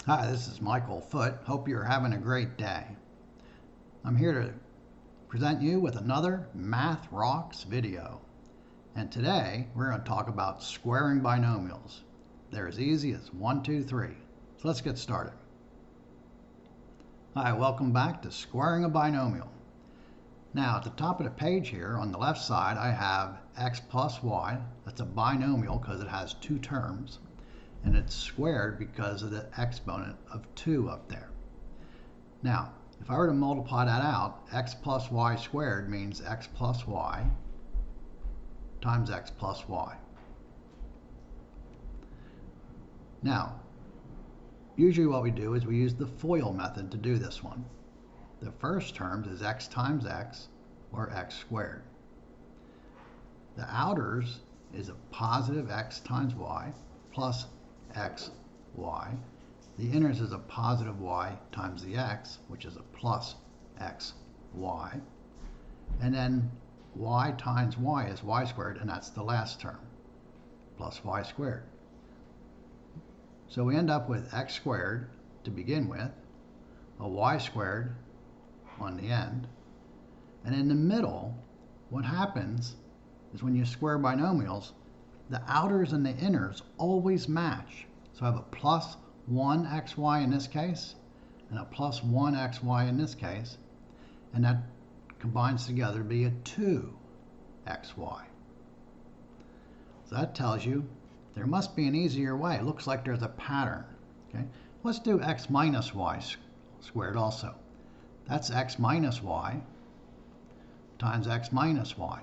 Hi, this is Michael Foote. Hope you're having a great day. I'm here to present you with another Math Rocks video. And today we're going to talk about squaring binomials. They're as easy as 1, 2, 3. So let's get started. Hi, welcome back to Squaring a Binomial. Now at the top of the page here on the left side I have x plus y. That's a binomial because it has two terms. And it's squared because of the exponent of 2 up there. Now, if I were to multiply that out, x plus y squared means x plus y times x plus y. Now, usually what we do is we use the FOIL method to do this one. The first term is x times x, or x squared. The outers is a positive x times y plus x, y. The inners is a positive y times the x, which is a plus x, y. And then y times y is y squared, and that's the last term, plus y squared. So we end up with x squared to begin with, a y squared on the end, and in the middle, what happens is when you square binomials, the outers and the inners always match. So I have a plus 1xy in this case, and a plus 1xy in this case, and that combines together to be a 2xy. So that tells you there must be an easier way. It looks like there's a pattern. Okay? Let's do x minus y squared also. That's x minus y times x minus y.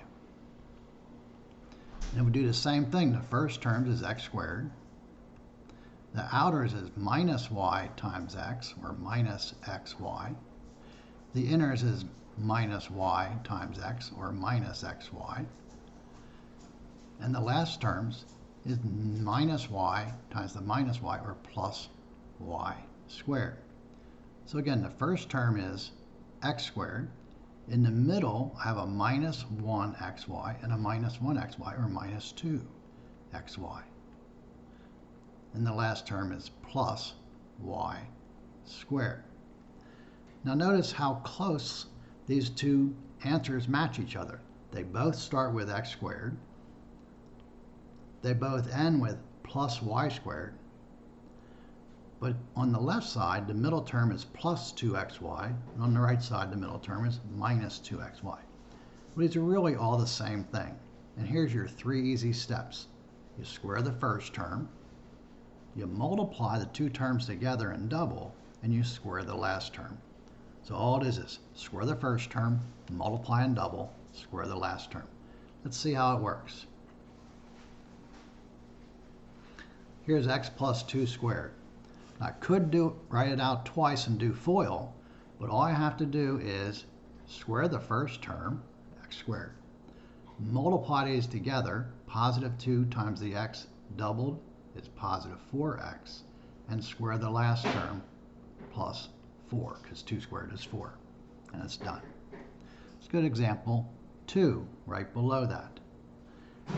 And we do the same thing. The first term is x squared. The outers is minus y times x, or minus xy. The inners is minus y times x, or minus xy. And the last terms is minus y times the minus y, or plus y squared. So again, the first term is x squared. In the middle, I have a minus 1xy and a minus 1xy, or minus 2xy. And the last term is plus y squared. Now notice how close these two answers match each other. They both start with x squared. They both end with plus y squared. But on the left side, the middle term is plus 2xy, and on the right side, the middle term is minus 2xy. But these are really all the same thing. And here's your 3 easy steps. You square the first term, you multiply the two terms together and double, and you square the last term. So all it is square the first term, multiply and double, square the last term. Let's see how it works. Here's x plus 2 squared. I could write it out twice and do FOIL, but all I have to do is square the first term, x squared. Multiply these together, positive 2 times the x doubled is positive 4x, and square the last term, plus 4, because 2 squared is 4, and it's done. Let's go to example 2, right below that.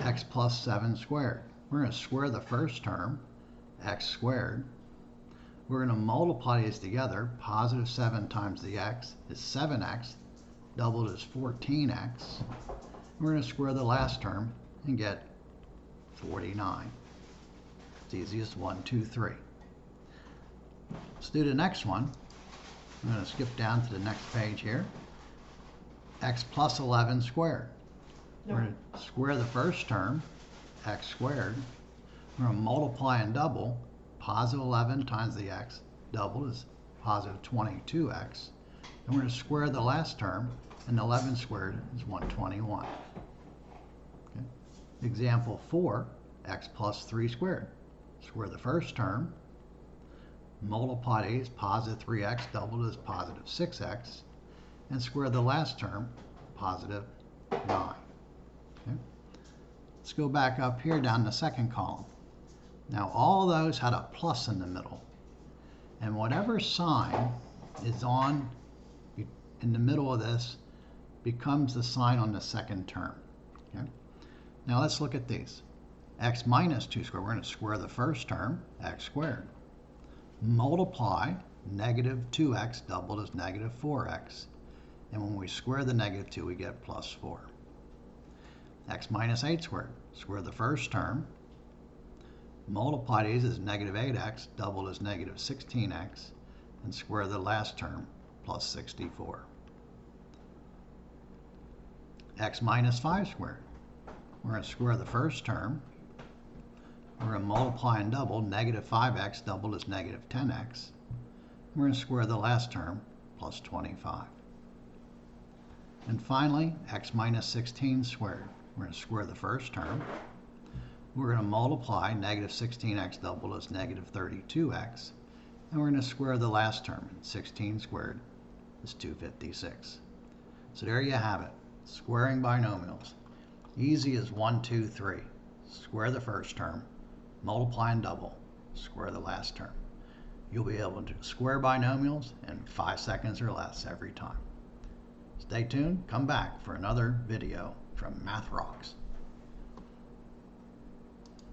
X plus 7 squared. We're going to square the first term, x squared. We're going to multiply these together. Positive 7 times the x is 7x, doubled is 14x. We're going to square the last term and get 49. It's easiest 1, 2, 3. Let's do the next one. I'm going to skip down to the next page here. X plus 11 squared. We're going to square the first term, x squared. We're going to multiply and double. Positive 11 times the x doubled is positive 22x. And we're going to square the last term, and 11 squared is 121. Okay. Example 4, x plus 3 squared. Square the first term, multiply these, positive 3x doubled is positive 6x, and square the last term, positive 9. Okay. Let's go back up here down the second column. Now all those had a plus in the middle, and whatever sign is on in the middle of this becomes the sign on the second term. Okay? Now let's look at these. X minus 2 squared, we're going to square the first term, x squared. multiply negative 2x doubled is negative 4x. And when we square the negative 2, we get plus 4. X minus 8 squared. Square the first term. Multiply these as negative 8x doubled is negative 16x. And square the last term, plus 64. X minus 5 squared. We're going to square the first term. We're going to multiply and double. Negative 5x doubled is negative 10x. We're going to square the last term, plus 25. And finally, x minus 16 squared. We're going to square the first term. We're going to multiply. Negative 16x doubled is negative 32x. And we're going to square the last term. 16 squared is 256. So there you have it. Squaring binomials. Easy as 1, 2, 3. Square the first term. Multiply and double. Square the last term. You'll be able to square binomials in 5 seconds or less every time. Stay tuned. Come back for another video from Math Rocks.